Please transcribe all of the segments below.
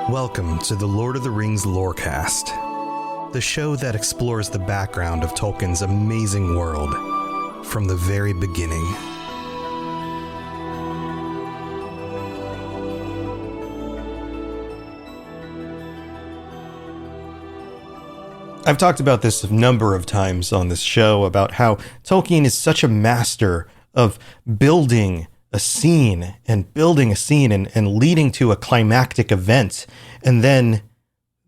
Welcome to the Lord of the Rings Lorecast, the show that explores the background of Tolkien's amazing world from the very beginning. I've talked about this a number of times on this show about how Tolkien is such a master of building a scene and leading to a climactic event, and then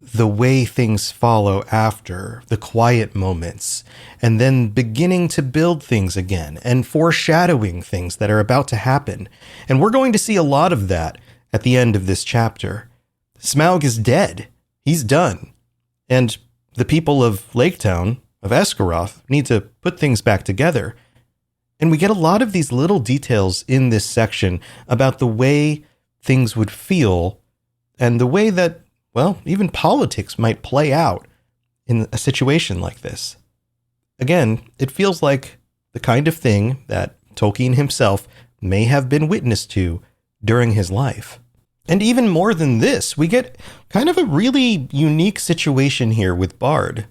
the way things follow after, the quiet moments, and then beginning to build things again and foreshadowing things that are about to happen. And we're going to see a lot of that at the end of this chapter. Smaug is dead. He's done. And the people of Laketown, of Esgaroth, need to put things back together. And we get a lot of these little details in this section about the way things would feel and the way that, well, even politics might play out in a situation like this. Again, it feels like the kind of thing that Tolkien himself may have been witness to during his life. And even more than this, we get kind of a really unique situation here with Bard.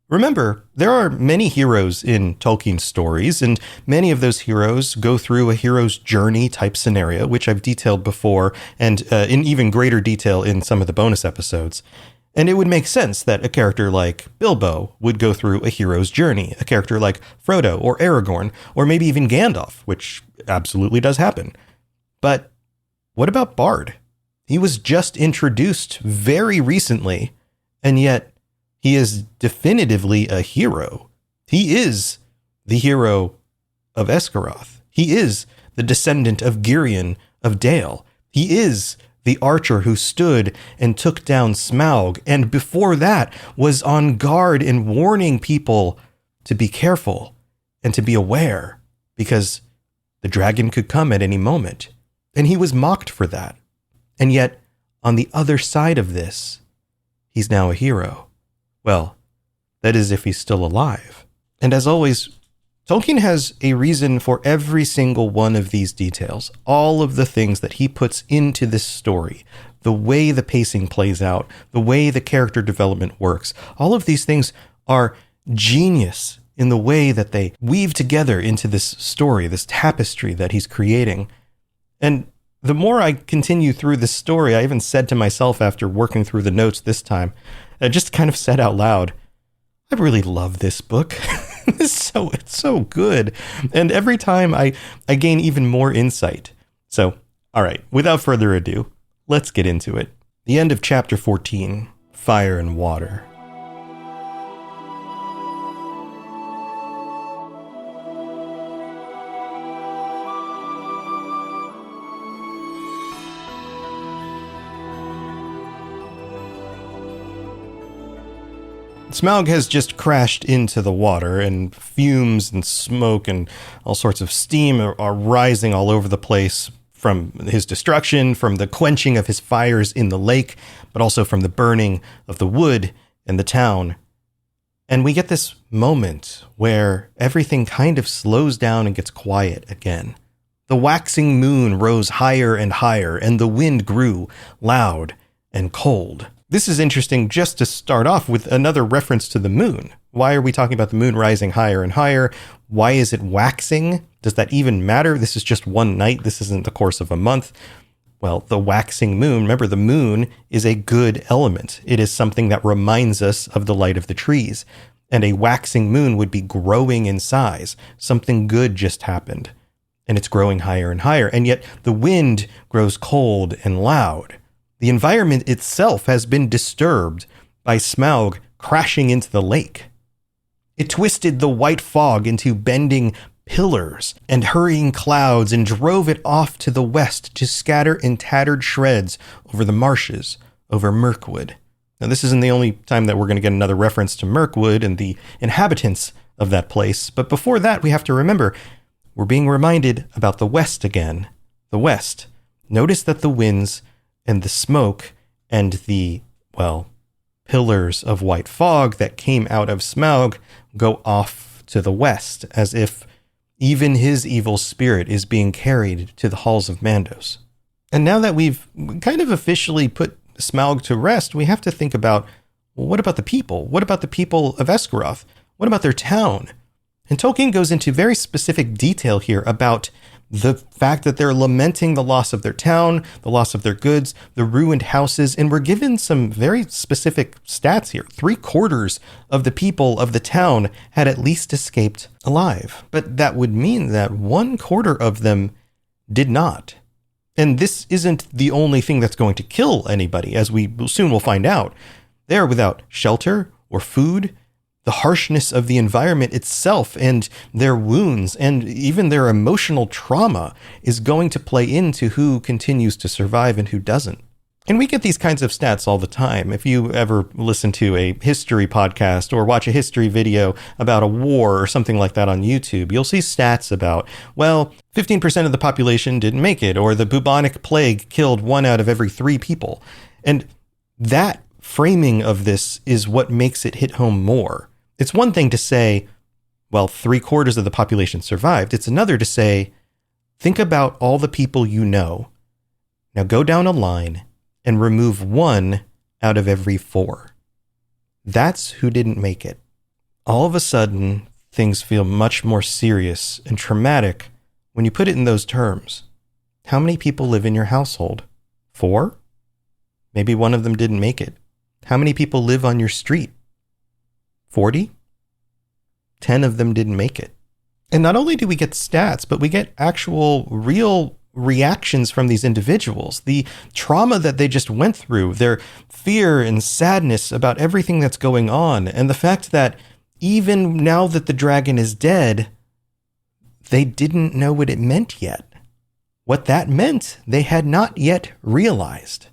Remember, there are many heroes in Tolkien's stories, and many of those heroes go through a hero's journey type scenario, which I've detailed before, and in even greater detail in some of the bonus episodes. And it would make sense that a character like Bilbo would go through a hero's journey, a character like Frodo or Aragorn, or maybe even Gandalf, which absolutely does happen. But what about Bard? He was just introduced very recently, and yet he is definitively a hero. He is the hero of Esgaroth. He is the descendant of Girion of Dale. He is the archer who stood and took down Smaug, and before that was on guard and warning people to be careful and to be aware, because the dragon could come at any moment. And he was mocked for that. And yet, on the other side of this, he's now a hero. Well, that is if he's still alive. And as always, Tolkien has a reason for every single one of these details, all of the things that he puts into this story, the way the pacing plays out, the way the character development works. All of these things are genius in the way that they weave together into this story, this tapestry that he's creating. And the more I continue through this story, I even said to myself after working through the notes this time, I just kind of said out loud, I really love this book. It's so good. And every time I gain even more insight. So, all right, without further ado, let's get into it. The end of chapter 14, Fire and Water. Smaug has just crashed into the water, and fumes and smoke and all sorts of steam are rising all over the place from his destruction, from the quenching of his fires in the lake, but also from the burning of the wood and the town. And we get this moment where everything kind of slows down and gets quiet again. The waxing moon rose higher and higher, and the wind grew loud and cold. This is interesting just to start off with another reference to the moon. Why are we talking about the moon rising higher and higher? Why is it waxing? Does that even matter? This is just one night. This isn't the course of a month. Well, the waxing moon, remember, the moon is a good element. It is something that reminds us of the light of the trees. And a waxing moon would be growing in size. Something good just happened. And it's growing higher and higher. And yet the wind grows cold and loud. The environment itself has been disturbed by Smaug crashing into the lake. It twisted the white fog into bending pillars and hurrying clouds and drove it off to the west to scatter in tattered shreds over the marshes, over Mirkwood. Now, this isn't the only time that we're going to get another reference to Mirkwood and the inhabitants of that place. But before that, we have to remember, we're being reminded about the west again. The west. Notice that the winds and the smoke and the, well, pillars of white fog that came out of Smaug go off to the west, as if even his evil spirit is being carried to the halls of Mandos. And now that we've kind of officially put Smaug to rest, we have to think about, well, what about the people? What about the people of Esgaroth? What about their town? And Tolkien goes into very specific detail here about the fact that they're lamenting the loss of their town, the loss of their goods, the ruined houses, and we're given some very specific stats here. 3/4 of the people of the town had at least escaped alive. But that would mean that 1/4 of them did not. And this isn't the only thing that's going to kill anybody, as we soon will find out. They are without shelter or food. The harshness of the environment itself and their wounds and even their emotional trauma is going to play into who continues to survive and who doesn't. And we get these kinds of stats all the time. If you ever listen to a history podcast or watch a history video about a war or something like that on YouTube, you'll see stats about, well, 15% of the population didn't make it, or the bubonic plague killed 1 out of every 3 people. And that framing of this is what makes it hit home more. It's one thing to say, well, 3/4 of the population survived. It's another to say, think about all the people you know. Now go down a line and remove 1 out of every 4. That's who didn't make it. All of a sudden, things feel much more serious and traumatic when you put it in those terms. How many people live in your household? 4? Maybe 1 of them didn't make it. How many people live on your street? 40? 10 of them didn't make it. And not only do we get stats, but we get actual real reactions from these individuals. The trauma that they just went through, their fear and sadness about everything that's going on, and the fact that even now that the dragon is dead, they didn't know what it meant yet. What that meant, they had not yet realized.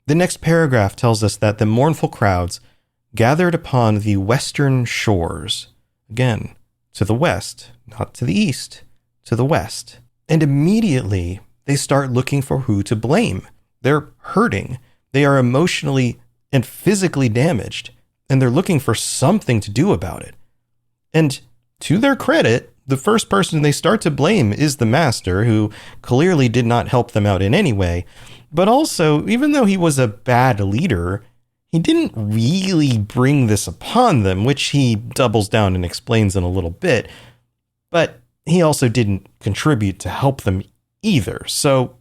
The next paragraph tells us that the mournful crowds gathered upon the western shores, again, to the west, not to the east, to the west. And immediately they start looking for who to blame. They're hurting. They are emotionally and physically damaged, and they're looking for something to do about it. And to their credit, the first person they start to blame is the master, who clearly did not help them out in any way. But also, even though he was a bad leader, he didn't really bring this upon them, which he doubles down and explains in a little bit. But he also didn't contribute to help them either. So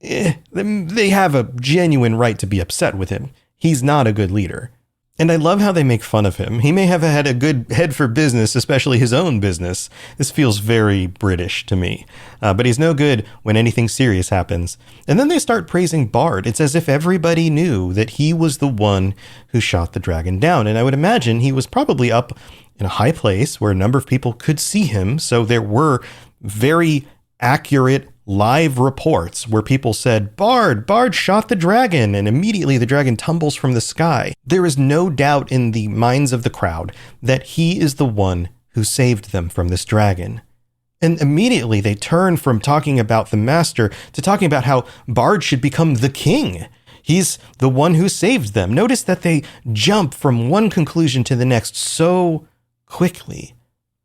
they have a genuine right to be upset with him. He's not a good leader. And I love how they make fun of him. He may have had a good head for business, especially his own business. This feels very British to me. But he's no good when anything serious happens. And then they start praising Bard. It's as if everybody knew that he was the one who shot the dragon down. And I would imagine he was probably up in a high place where a number of people could see him. So there were very accurate live reports where people said, Bard shot the dragon, and immediately the dragon tumbles from the sky. There is no doubt in the minds of the crowd that he is the one who saved them from this dragon. And immediately they turn from talking about the master to talking about how Bard should become the king. He's the one who saved them. Notice that they jump from one conclusion to the next so quickly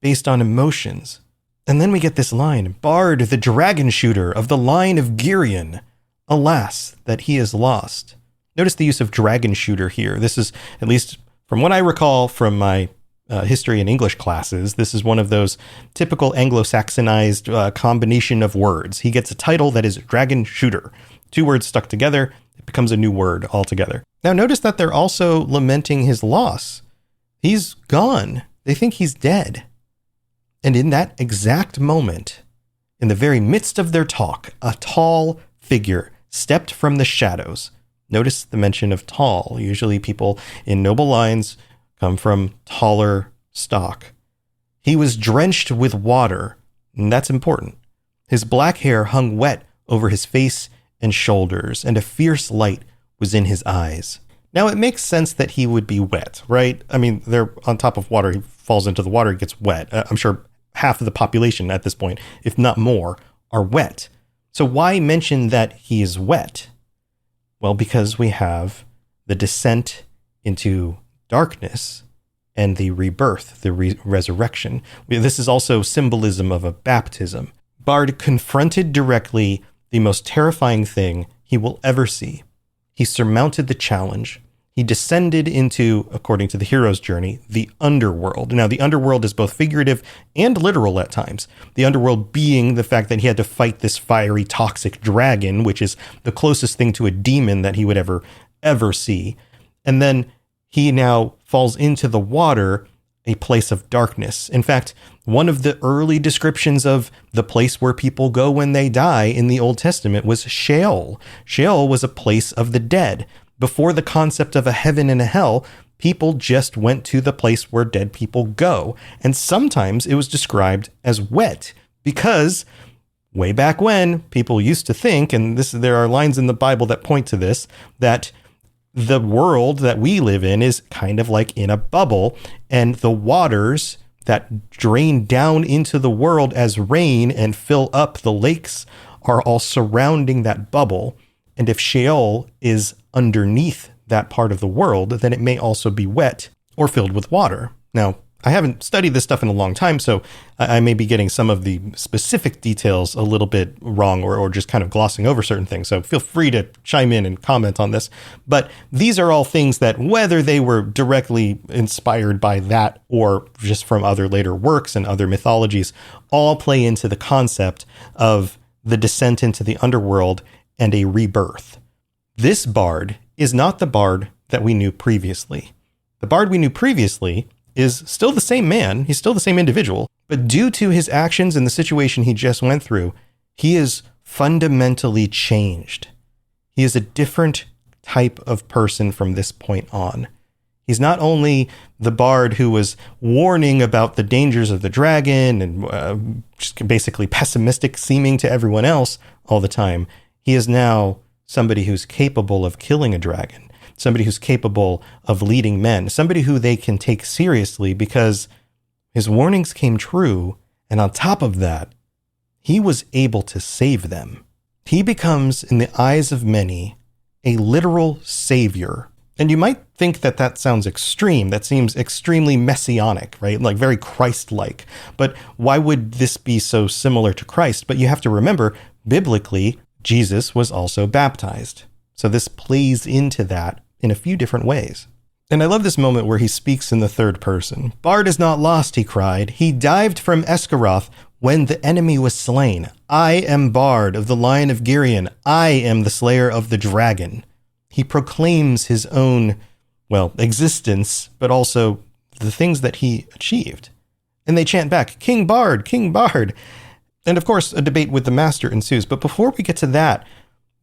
based on emotions. And then we get this line, Bard, the dragon shooter of the line of Girion. Alas, that he is lost. Notice the use of dragon shooter here. This is, at least from what I recall from my history and English classes, this is one of those typical Anglo-Saxonized combination of words. He gets a title that is dragon shooter. 2 words stuck together, it becomes a new word altogether. Now notice that they're also lamenting his loss. He's gone. They think he's dead. And in that exact moment, in the very midst of their talk, a tall figure stepped from the shadows. Notice the mention of tall. Usually people in noble lines come from taller stock. He was drenched with water, and that's important. His black hair hung wet over his face and shoulders, and a fierce light was in his eyes. Now, it makes sense that he would be wet, right? I mean, they're on top of water. He falls into the water, he gets wet. I'm sure half of the population at this point, if not more, are wet. So why mention that he is wet? Well, because we have the descent into darkness and the rebirth, the resurrection. This is also symbolism of a baptism. Bard confronted directly the most terrifying thing he will ever see. He surmounted the challenge. He descended into, according to the hero's journey, the underworld. Now, the underworld is both figurative and literal at times. The underworld being the fact that he had to fight this fiery, toxic dragon, which is the closest thing to a demon that he would ever see. And then he now falls into the water, a place of darkness. In fact, one of the early descriptions of the place where people go when they die in the Old Testament was Sheol. Sheol was a place of the dead. Before the concept of a heaven and a hell, people just went to the place where dead people go. And sometimes it was described as wet because way back when, people used to think, and there are lines in the Bible that point to this, that the world that we live in is kind of like in a bubble, and the waters that drain down into the world as rain and fill up the lakes are all surrounding that bubble. And if Sheol is underneath that part of the world, then it may also be wet or filled with water. Now, I haven't studied this stuff in a long time, so I may be getting some of the specific details a little bit wrong or just kind of glossing over certain things. So feel free to chime in and comment on this. But these are all things that, whether they were directly inspired by that or just from other later works and other mythologies, all play into the concept of the descent into the underworld and a rebirth. This bard is not the bard that we knew previously. The bard we knew previously is still the same man. He's still the same individual. But due to his actions and the situation he just went through, he is fundamentally changed. He is a different type of person from this point on. He's not only the bard who was warning about the dangers of the dragon and just basically pessimistic seeming to everyone else all the time. He is now somebody who's capable of killing a dragon, somebody who's capable of leading men, somebody who they can take seriously because his warnings came true. And on top of that, he was able to save them. He becomes, in the eyes of many, a literal savior. And you might think that that sounds extreme. That seems extremely messianic, right? Like very Christ-like. But why would this be so similar to Christ? But you have to remember, biblically, Jesus was also baptized. So this plays into that in a few different ways. And I love this moment where he speaks in the third person. "Bard is not lost," he cried. "He dived from Escaroth when the enemy was slain. I am Bard of the Lion of Girion. I am the slayer of the dragon." He proclaims his own, existence, but also the things that he achieved. And they chant back, "King Bard, King Bard." And of course, a debate with the master ensues. But before we get to that,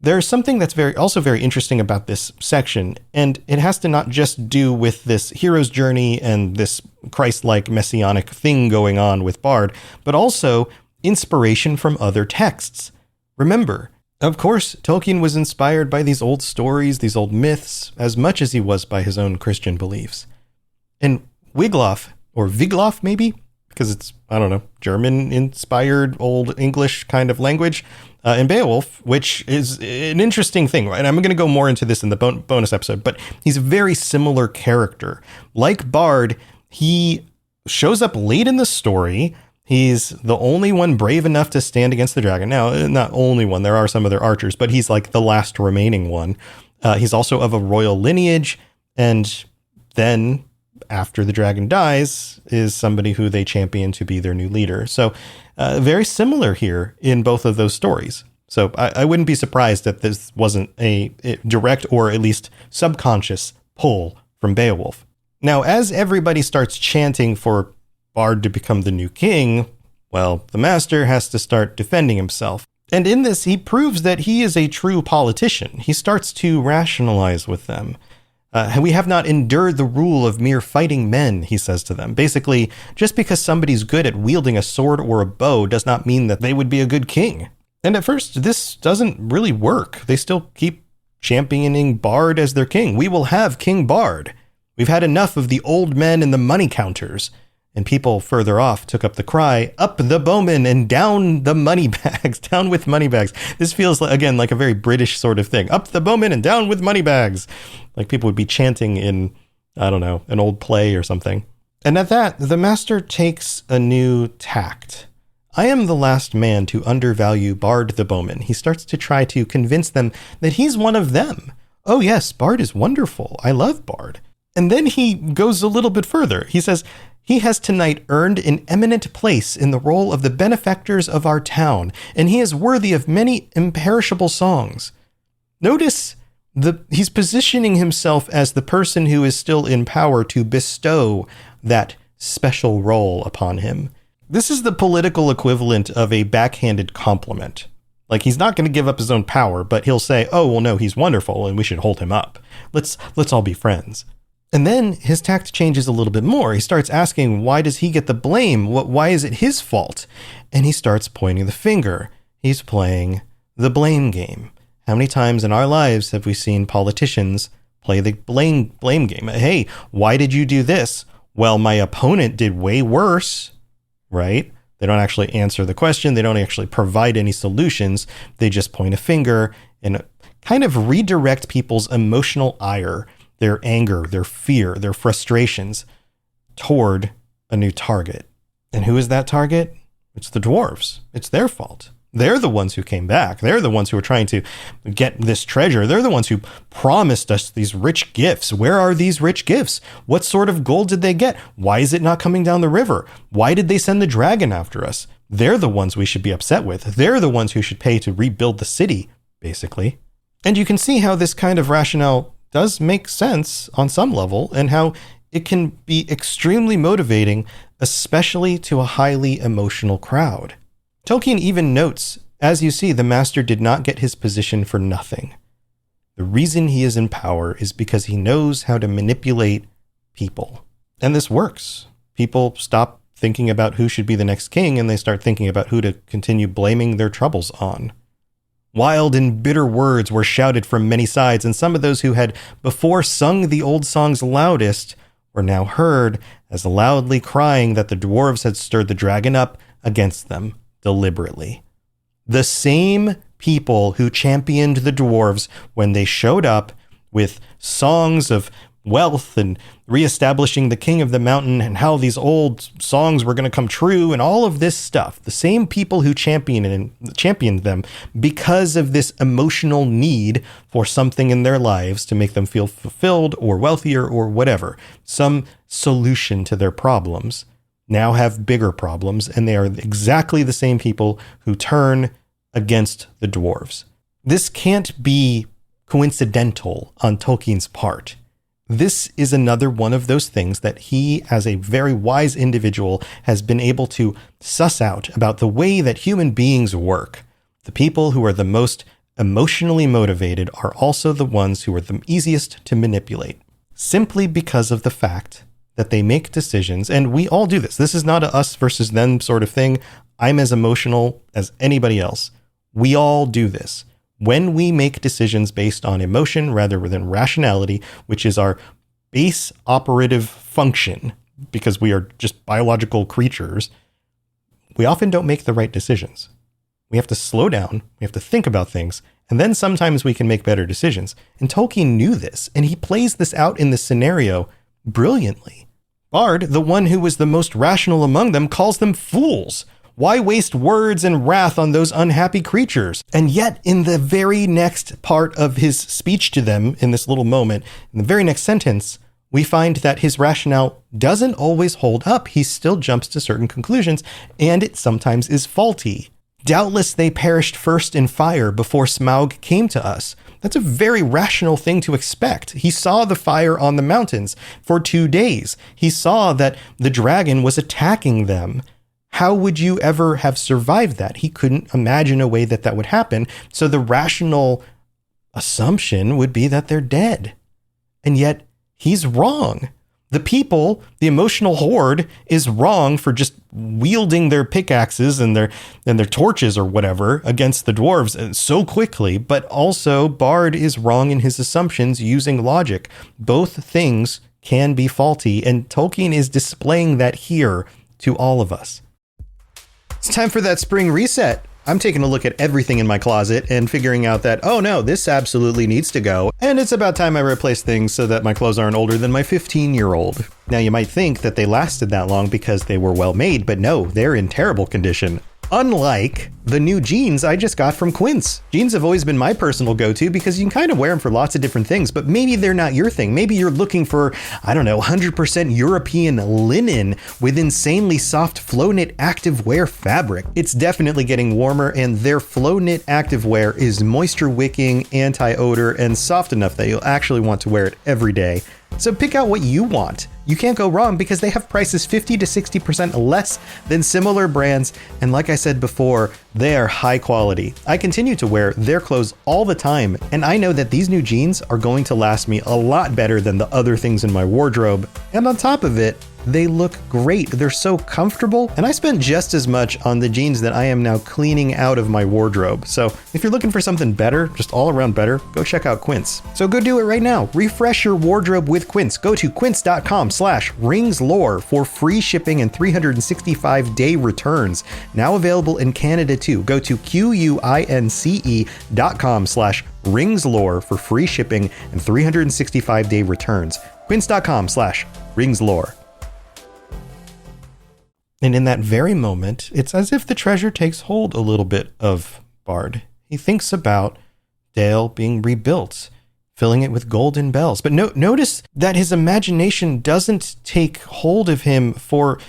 there's something that's also very interesting about this section. And it has to not just do with this hero's journey and this Christ-like messianic thing going on with Bard, but also inspiration from other texts. Remember, of course, Tolkien was inspired by these old stories, these old myths, as much as he was by his own Christian beliefs. And Wiglaf, or Wiglaf maybe, because it's, German-inspired Old English kind of language, in Beowulf, which is an interesting thing, right? I'm going to go more into this in the bonus episode, but he's a very similar character. Like Bard, he shows up late in the story. He's the only one brave enough to stand against the dragon. Now, not only one, there are some other archers, but he's like the last remaining one. He's also of a royal lineage, and then after the dragon dies, is somebody who they champion to be their new leader. So very similar here in both of those stories. So I wouldn't be surprised that this wasn't a direct or at least subconscious pull from Beowulf. Now, as everybody starts chanting for Bard to become the new king, the master has to start defending himself. And in this, he proves that he is a true politician. He starts to rationalize with them. "We have not endured the rule of mere fighting men," he says to them. Basically, just because somebody's good at wielding a sword or a bow does not mean that they would be a good king. And at first, this doesn't really work. They still keep championing Bard as their king. "We will have King Bard. We've had enough of the old men and the money counters." And people further off took up the cry, "Up the bowmen and down the money bags, down with money bags." This feels, again, like a very British sort of thing. "Up the bowmen and down with money bags." Like people would be chanting in, an old play or something. And at that, the master takes a new tact. "I am the last man to undervalue Bard the bowman." He starts to try to convince them that he's one of them. Oh yes, Bard is wonderful. I love Bard. And then he goes a little bit further. He says, he has tonight earned an eminent place in the role of the benefactors of our town, and he is worthy of many imperishable songs. Notice he's positioning himself as the person who is still in power to bestow that special role upon him. This is the political equivalent of a backhanded compliment. Like, he's not going to give up his own power, but he'll say, oh, well, no, he's wonderful and we should hold him up. Let's all be friends. And then his tact changes a little bit more. He starts asking, why does he get the blame? Why is it his fault? And he starts pointing the finger. He's playing the blame game. How many times in our lives have we seen politicians play the blame game? Hey, why did you do this? Well, my opponent did way worse, right? They don't actually answer the question. They don't actually provide any solutions. They just point a finger and kind of redirect people's emotional ire, their anger, their fear, their frustrations toward a new target. And who is that target? It's the dwarves. It's their fault. They're the ones who came back. They're the ones who were trying to get this treasure. They're the ones who promised us these rich gifts. Where are these rich gifts? What sort of gold did they get? Why is it not coming down the river? Why did they send the dragon after us? They're the ones we should be upset with. They're the ones who should pay to rebuild the city, basically. And you can see how this kind of rationale does make sense on some level, and how it can be extremely motivating, especially to a highly emotional crowd. Tolkien even notes, as you see, the master did not get his position for nothing. The reason he is in power is because he knows how to manipulate people. And this works. People stop thinking about who should be the next king, and they start thinking about who to continue blaming their troubles on. Wild and bitter words were shouted from many sides, and some of those who had before sung the old songs loudest were now heard as loudly crying that the dwarves had stirred the dragon up against them deliberately. The same people who championed the dwarves when they showed up with songs of wealth and reestablishing the king of the mountain and how these old songs were going to come true and all of this stuff. The same people who championed them because of this emotional need for something in their lives to make them feel fulfilled or wealthier or whatever, some solution to their problems, now have bigger problems, and they are exactly the same people who turn against the dwarves. This can't be coincidental on Tolkien's part. This is another one of those things that he, as a very wise individual, has been able to suss out about the way that human beings work. The people who are the most emotionally motivated are also the ones who are the easiest to manipulate, simply because of the fact that they make decisions, and we all do this. This is not a us versus them sort of thing. I'm as emotional as anybody else. We all do this. When we make decisions based on emotion rather than rationality, which is our base operative function, because we are just biological creatures, we often don't make the right decisions. We have to slow down, we have to think about things, and then sometimes we can make better decisions. And Tolkien knew this, and he plays this out in this scenario brilliantly. Bard, the one who was the most rational among them, calls them fools. Why waste words and wrath on those unhappy creatures? And yet, in the very next part of his speech to them, in this little moment, in the very next sentence, we find that his rationale doesn't always hold up. He still jumps to certain conclusions, and it sometimes is faulty. Doubtless they perished first in fire before Smaug came to us. That's a very rational thing to expect. He saw the fire on the mountains for 2 days. He saw that the dragon was attacking them. How would you ever have survived that? He couldn't imagine a way that that would happen. So the rational assumption would be that they're dead. And yet he's wrong. The people, the emotional horde, is wrong for just wielding their pickaxes and their torches or whatever against the dwarves so quickly, but also Bard is wrong in his assumptions using logic. Both things can be faulty, and Tolkien is displaying that here to all of us. It's time for that spring reset. I'm taking a look at everything in my closet and figuring out that, oh no, this absolutely needs to go. And it's about time I replace things so that my clothes aren't older than my 15-year-old. Now you might think that they lasted that long because they were well made, but no, they're in terrible condition. Unlike the new jeans I just got from Quince. Jeans have always been my personal go-to because you can kind of wear them for lots of different things, but maybe they're not your thing. Maybe you're looking for, 100% European linen with insanely soft flow knit activewear fabric. It's definitely getting warmer, and their flow knit activewear is moisture wicking, anti-odor, and soft enough that you'll actually want to wear it every day. So pick out what you want. You can't go wrong because they have prices 50 to 60% less than similar brands. And like I said before, they are high quality. I continue to wear their clothes all the time, and I know that these new jeans are going to last me a lot better than the other things in my wardrobe. And on top of it, they look great. They're so comfortable, and I spent just as much on the jeans that I am now cleaning out of my wardrobe. So if you're looking for something better, just all around better, go check out Quince. So go do it right now. Refresh your wardrobe with Quince. Go to quince.com/ringslore for free shipping and 365-day returns. Now available in Canada too. Go to quince.com/ringslore for free shipping and 365-day returns. Quince.com/ringslore. And in that very moment, it's as if the treasure takes hold a little bit of Bard. He thinks about Dale being rebuilt, filling it with golden bells. But notice that his imagination doesn't take hold of him for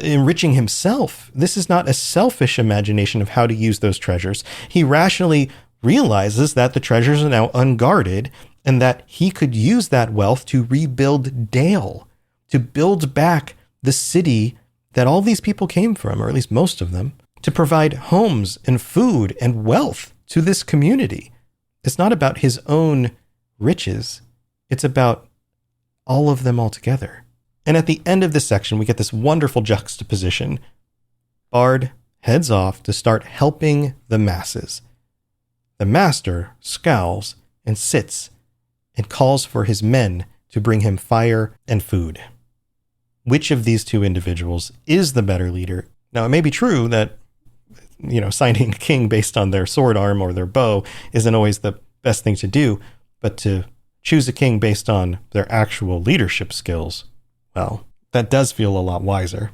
enriching himself. This is not a selfish imagination of how to use those treasures. He rationally realizes that the treasures are now unguarded and that he could use that wealth to rebuild Dale, to build back the city that all these people came from, or at least most of them, to provide homes and food and wealth to this community. It's not about his own riches. It's about all of them all together. And at the end of this section, we get this wonderful juxtaposition. Bard heads off to start helping the masses. The master scowls and sits and calls for his men to bring him fire and food. Which of these two individuals is the better leader? Now, it may be true that, signing a king based on their sword arm or their bow isn't always the best thing to do, but to choose a king based on their actual leadership skills, well, that does feel a lot wiser.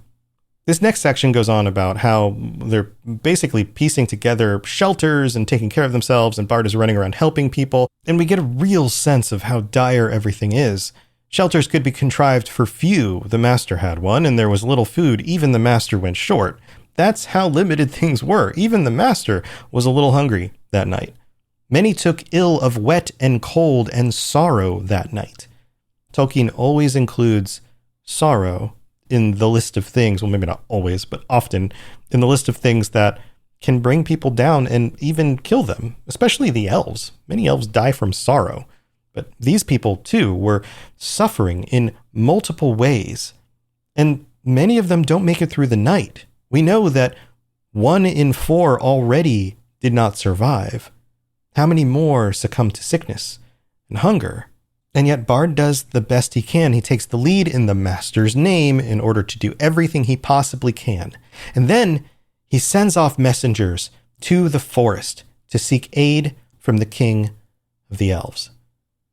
This next section goes on about how they're basically piecing together shelters and taking care of themselves, and Bard is running around helping people, and we get a real sense of how dire everything is. Shelters could be contrived for few. The master had one, and there was little food. Even the master went short. That's how limited things were. Even the master was a little hungry that night. Many took ill of wet and cold and sorrow that night. Tolkien always includes sorrow in the list of things, well, maybe not always, but often in the list of things that can bring people down and even kill them, especially the elves. Many elves die from sorrow. But these people, too, were suffering in multiple ways, and many of them don't make it through the night. We know that 1 in 4 already did not survive. How many more succumb to sickness and hunger? And yet Bard does the best he can. He takes the lead in the master's name in order to do everything he possibly can. And then he sends off messengers to the forest to seek aid from the king of the elves.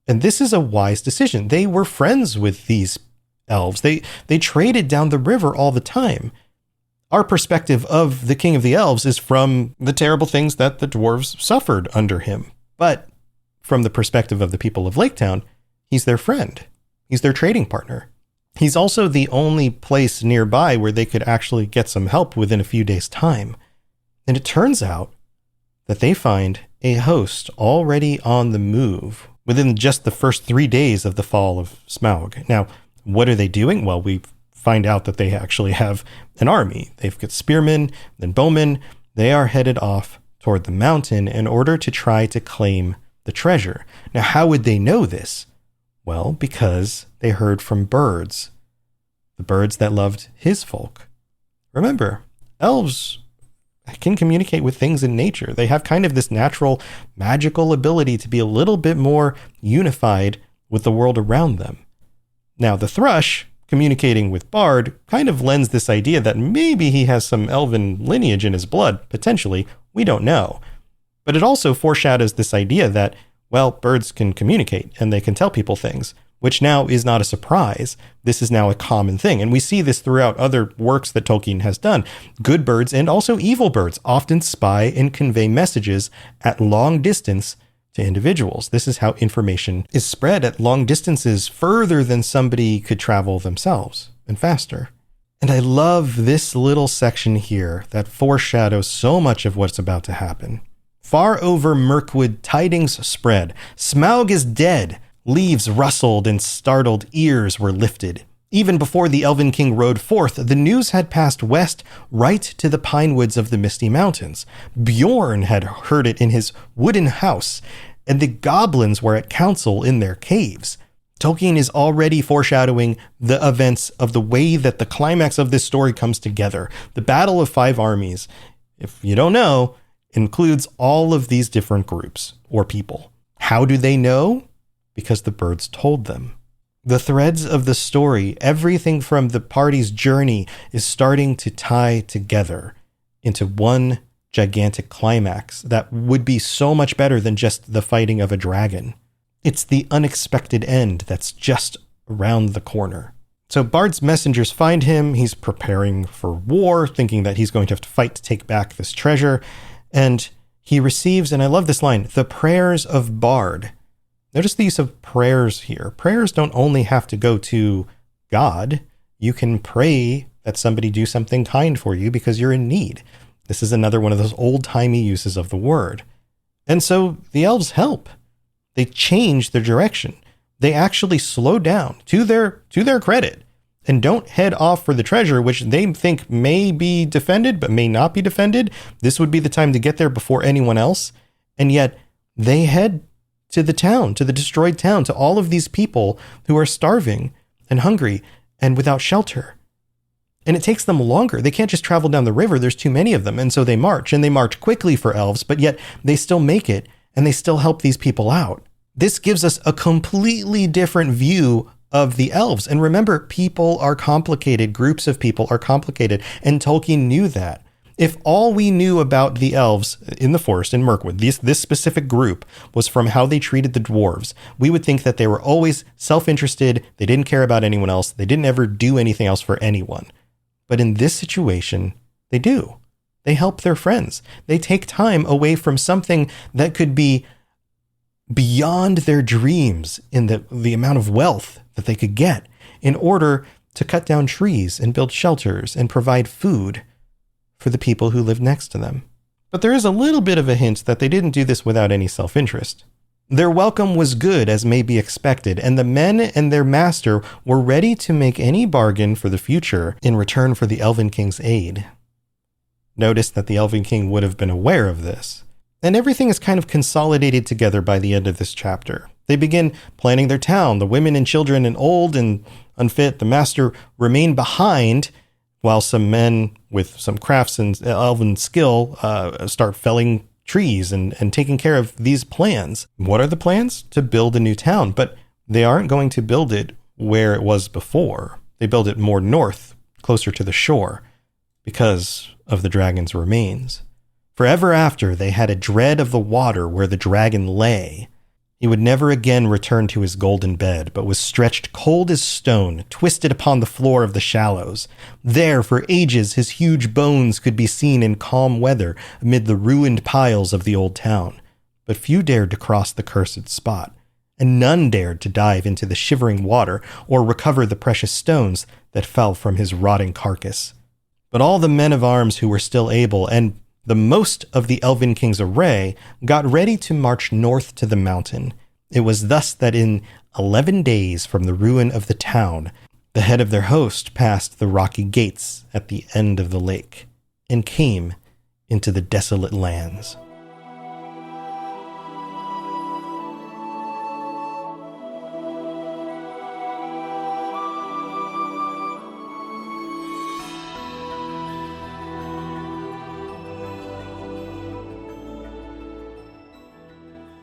And this is a wise decision. They were friends with these elves. They traded down the river all the time. Our perspective of the king of the elves is from the terrible things that the dwarves suffered under him. But from the perspective of the people of Laketown, he's their friend. He's their trading partner. He's also the only place nearby where they could actually get some help within a few days' time. And it turns out that they find a host already on the move within just the first 3 days of the fall of Smaug. Now, what are they doing? Well, we find out that they actually have an army. They've got spearmen and bowmen. They are headed off toward the mountain in order to try to claim the treasure. Now, how would they know this? Well, because they heard from birds, the birds that loved his folk. Remember, elves can communicate with things in nature. They have kind of this natural magical ability to be a little bit more unified with the world around them. Now, the thrush communicating with Bard kind of lends this idea that maybe he has some elven lineage in his blood, potentially. We don't know. But it also foreshadows this idea that, well, birds can communicate and they can tell people things. which now is not a surprise. This is now a common thing. And we see this throughout other works that Tolkien has done. Good birds and also evil birds often spy and convey messages at long distance to individuals. This is how information is spread at long distances, further than somebody could travel themselves, and faster. And I love this little section here that foreshadows so much of what's about to happen. Far over Mirkwood tidings spread. Smaug is dead. Leaves rustled and startled ears were lifted. Even before the Elven King rode forth, the news had passed west right to the pine woods of the Misty Mountains. Bjorn had heard it in his wooden house, and the goblins were at council in their caves. Tolkien is already foreshadowing the events of the way that the climax of this story comes together. The Battle of Five Armies, if you don't know, includes all of these different groups or people. How do they know? Because the birds told them. The threads of the story, everything from the party's journey, is starting to tie together into one gigantic climax that would be so much better than just the fighting of a dragon. It's the unexpected end that's just around the corner. So Bard's messengers find him. He's preparing for war, thinking that he's going to have to fight to take back this treasure. And he receives, and I love this line, the prayers of Bard. Notice the use of prayers here. Prayers don't only have to go to God. You can pray that somebody do something kind for you because you're in need. This is another one of those old-timey uses of the word. And so the elves help. They change their direction. They actually slow down to their credit and don't head off for the treasure, which they think may be defended but may not be defended. This would be the time to get there before anyone else. And yet they head to the town, to the destroyed town, to all of these people who are starving and hungry and without shelter. And it takes them longer. They can't just travel down the river. There's too many of them. And so they march, and they march quickly for elves, but yet they still make it, and they still help these people out. This gives us a completely different view of the elves. And remember, people are complicated. Groups of people are complicated. And Tolkien knew that. If all we knew about the elves in the forest in Mirkwood, this specific group, was from how they treated the dwarves, we would think that they were always self-interested, they didn't care about anyone else, they didn't ever do anything else for anyone. But in this situation, they do. They help their friends. They take time away from something that could be beyond their dreams in the amount of wealth that they could get in order to cut down trees and build shelters and provide food for the people who live next to them. But there is a little bit of a hint that they didn't do this without any self-interest. Their welcome was good, as may be expected, and the men and their master were ready to make any bargain for the future in return for the Elven King's aid. Notice that the Elven King would have been aware of this. And everything is kind of consolidated together by the end of this chapter. They begin planning their town. The women and children and old and unfit, the master remain behind, while some men with some crafts and elven skill start felling trees and taking care of these plans. What are the plans? To build a new town, but they aren't going to build it where it was before. They build it more north, closer to the shore, because of the dragon's remains. Forever after, they had a dread of the water where the dragon lay. He would never again return to his golden bed, but was stretched cold as stone, twisted upon the floor of the shallows. There, for ages, his huge bones could be seen in calm weather amid the ruined piles of the old town. But few dared to cross the cursed spot, and none dared to dive into the shivering water or recover the precious stones that fell from his rotting carcass. But all the men of arms who were still able, and the most of the Elven King's array, got ready to march north to the mountain. It was thus that in 11 days from the ruin of the town, the head of their host passed the rocky gates at the end of the lake and came into the desolate lands.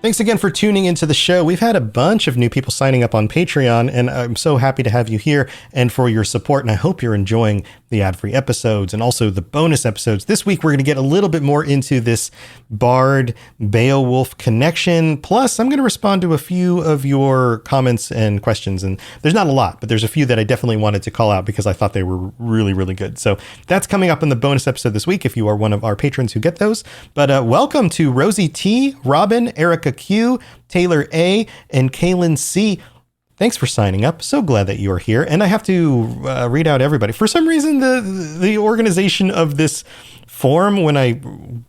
Thanks again for tuning into the show. We've had a bunch of new people signing up on Patreon, and I'm so happy to have you here and for your support, and I hope you're enjoying the ad-free episodes and also the bonus episodes. This week, we're going to get a little bit more into this Bard Beowulf connection. Plus, I'm going to respond to a few of your comments and questions. And there's not a lot, but there's a few that I definitely wanted to call out because I thought they were really, really good. So that's coming up in the bonus episode this week if you are one of our patrons who get those. But welcome to Rosie T, Robin, Erica Q, Taylor A, and Kaylin C. Thanks for signing up. So glad that you are here. And I have to read out everybody. For some reason, the organization of this form, when I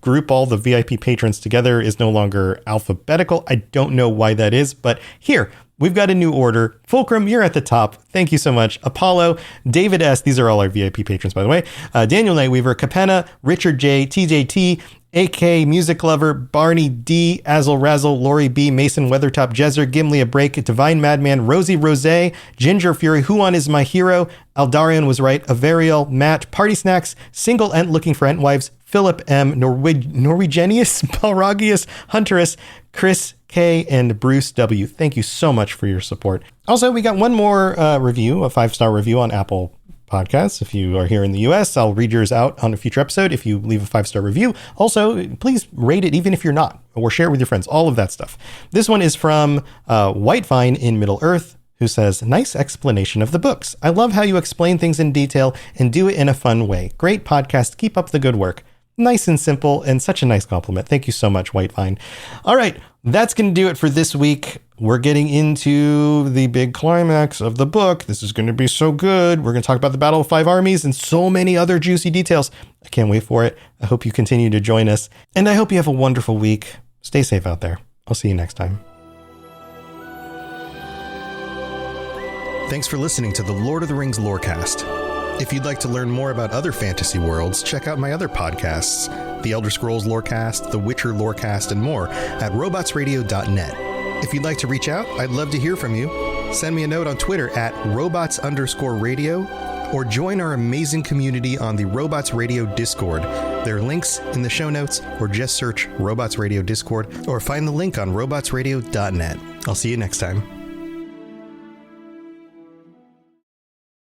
group all the VIP patrons together, is no longer alphabetical. I don't know why that is, but here, we've got a new order. Fulcrum, you're at the top. Thank you so much. Apollo, David S. These are all our VIP patrons, by the way. Daniel Nightweaver, Capenna, Richard J, TJT, AK, Music Lover, Barney D, Azel Razzle, Lori B, Mason Weathertop, Jezer, Gimli a Break, Divine Madman, Rosie Rose, Ginger Fury, Huon is my hero, Aldarion was right, Averial, Matt, Party Snacks, Single Ent looking for Entwives, Philip M, Norwegianius, Balragius, Hunteress, Chris K, and Bruce W. Thank you so much for your support. Also, we got one more review, a 5-star review on Apple Podcasts. If you are here in the US, I'll read yours out on a future episode if you leave a 5-star review. Also, please rate it even if you're not, or share it with your friends, all of that stuff. This one is from Whitevine in Middle Earth, who says, nice explanation of the books. I love how you explain things in detail and do it in a fun way. Great podcast. Keep up the good work. Nice and simple and such a nice compliment. Thank you so much, Whitevine. All right, that's going to do it for this week. We're getting into the big climax of the book. This is going to be so good. We're going to talk about the Battle of Five Armies and so many other juicy details. I can't wait for it. I hope you continue to join us. And I hope you have a wonderful week. Stay safe out there. I'll see you next time. Thanks for listening to the Lord of the Rings Lorecast. If you'd like to learn more about other fantasy worlds, check out my other podcasts, The Elder Scrolls Lorecast, The Witcher Lorecast, and more at robotsradio.net. If you'd like to reach out, I'd love to hear from you. Send me a note on Twitter at robots_radio or join our amazing community on the Robots Radio Discord. There are links in the show notes, or just search Robots Radio Discord or find the link on robotsradio.net. I'll see you next time.